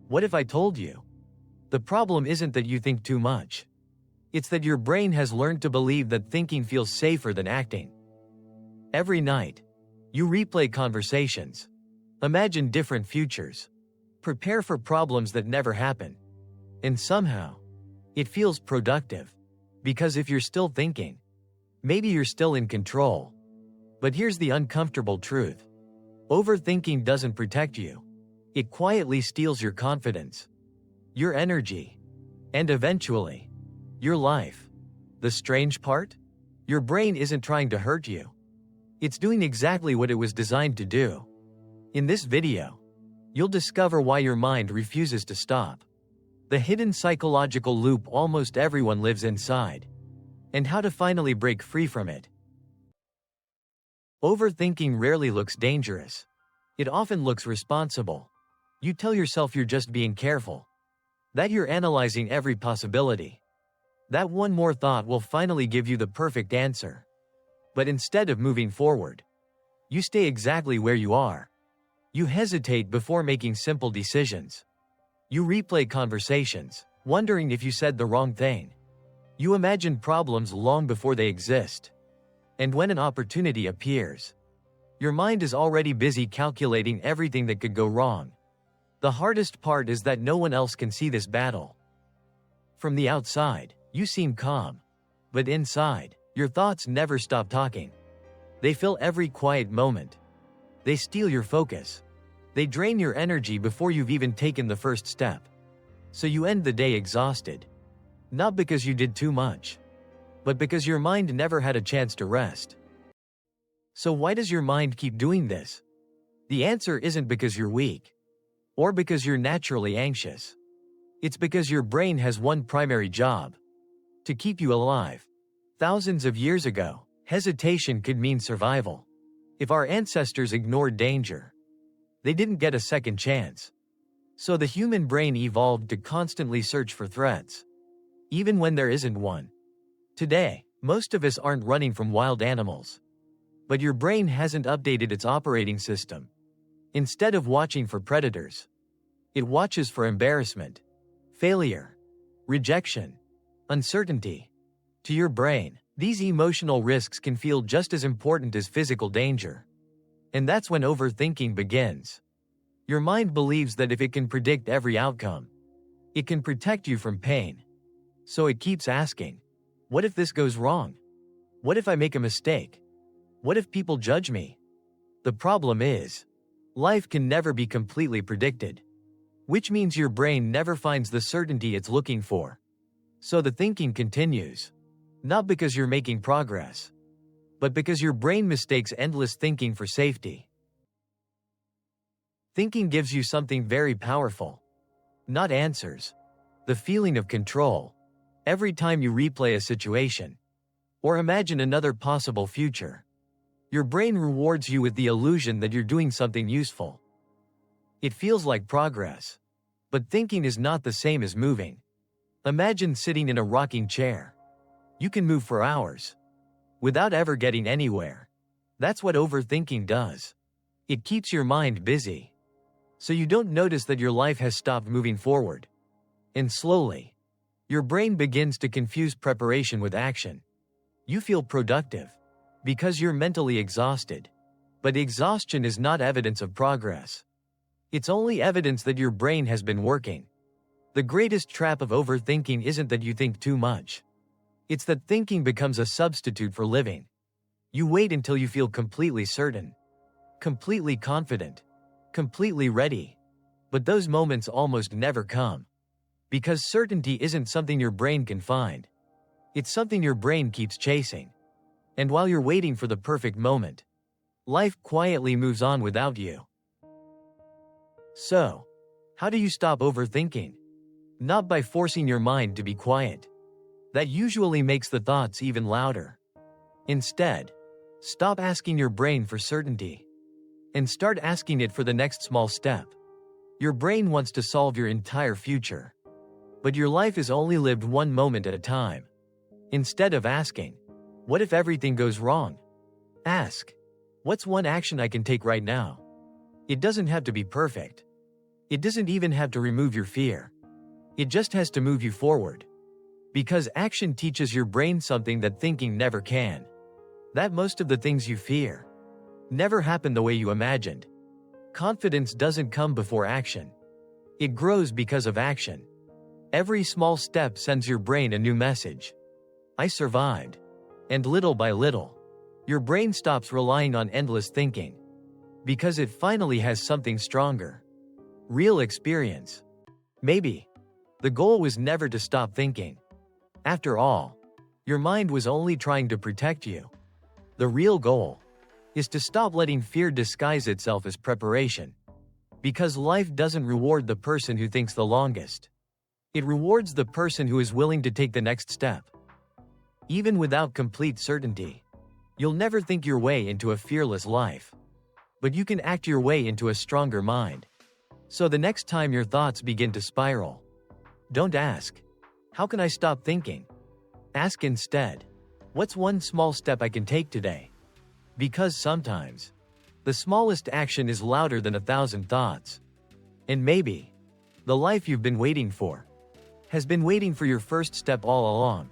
What if I told you? The problem isn't that you think too much. It's that your brain has learned to believe that thinking feels safer than acting. Every night, you replay conversations. Imagine different futures. Prepare for problems that never happen. And somehow, it feels productive. Because if you're still thinking, maybe you're still in control. But here's the uncomfortable truth. Overthinking doesn't protect you. It quietly steals your confidence, your energy, and eventually, your life. The strange part? Your brain isn't trying to hurt you. It's doing exactly what it was designed to do. In this video, you'll discover why your mind refuses to stop, the hidden psychological loop almost everyone lives inside, and how to finally break free from it. Overthinking rarely looks dangerous. It often looks responsible. You tell yourself you're just being careful, that you're analyzing every possibility, that one more thought will finally give you the perfect answer. But instead of moving forward, you stay exactly where you are. You hesitate before making simple decisions. You replay conversations, wondering if you said the wrong thing. You imagine problems long before they exist. And when an opportunity appears, your mind is already busy calculating everything that could go wrong. The hardest part is that no one else can see this battle. From the outside, you seem calm. But inside, your thoughts never stop talking. They fill every quiet moment. They steal your focus. They drain your energy before you've even taken the first step. So you end the day exhausted. Not because you did too much, but because your mind never had a chance to rest. So why does your mind keep doing this? The answer isn't because you're weak, or because you're naturally anxious. It's because your brain has one primary job: to keep you alive. Thousands of years ago, hesitation could mean survival. If our ancestors ignored danger, they didn't get a second chance. So the human brain evolved to constantly search for threats, even when there isn't one. Today, most of us aren't running from wild animals. But your brain hasn't updated its operating system. Instead of watching for predators, it watches for embarrassment, failure, rejection, uncertainty. To your brain, these emotional risks can feel just as important as physical danger. And that's when overthinking begins. Your mind believes that if it can predict every outcome, it can protect you from pain. So it keeps asking, what if this goes wrong? What if I make a mistake? What if people judge me? The problem is, life can never be completely predicted, which means your brain never finds the certainty it's looking for. So the thinking continues, not because you're making progress, but because your brain mistakes endless thinking for safety. Thinking gives you something very powerful. Not answers. The feeling of control. Every time you replay a situation, or imagine another possible future, your brain rewards you with the illusion that you're doing something useful. It feels like progress. But thinking is not the same as moving. Imagine sitting in a rocking chair. You can move for hours, without ever getting anywhere. That's what overthinking does. It keeps your mind busy, so you don't notice that your life has stopped moving forward. And slowly, your brain begins to confuse preparation with action. You feel productive because you're mentally exhausted. But exhaustion is not evidence of progress. It's only evidence that your brain has been working. The greatest trap of overthinking isn't that you think too much. It's that thinking becomes a substitute for living. You wait until you feel completely certain, completely confident, completely ready. But those moments almost never come. Because certainty isn't something your brain can find. It's something your brain keeps chasing. And while you're waiting for the perfect moment, life quietly moves on without you. So, how do you stop overthinking? Not by forcing your mind to be quiet. That usually makes the thoughts even louder. Instead, stop asking your brain for certainty, and start asking it for the next small step. Your brain wants to solve your entire future. But your life is only lived one moment at a time. Instead of asking, what if everything goes wrong? Ask, what's one action I can take right now? It doesn't have to be perfect. It doesn't even have to remove your fear. It just has to move you forward. Because action teaches your brain something that thinking never can. That most of the things you fear never happen the way you imagined. Confidence doesn't come before action. It grows because of action. Every small step sends your brain a new message. I survived. And little by little, your brain stops relying on endless thinking. Because it finally has something stronger. Real experience. Maybe. The goal was never to stop thinking. After all, your mind was only trying to protect you. The real goal is to stop letting fear disguise itself as preparation. Because life doesn't reward the person who thinks the longest. It rewards the person who is willing to take the next step. Even without complete certainty, you'll never think your way into a fearless life. But you can act your way into a stronger mind. So the next time your thoughts begin to spiral, don't ask, how can I stop thinking? Ask instead, what's one small step I can take today? Because sometimes, the smallest action is louder than 1,000 thoughts. And maybe, the life you've been waiting for has been waiting for your first step all along.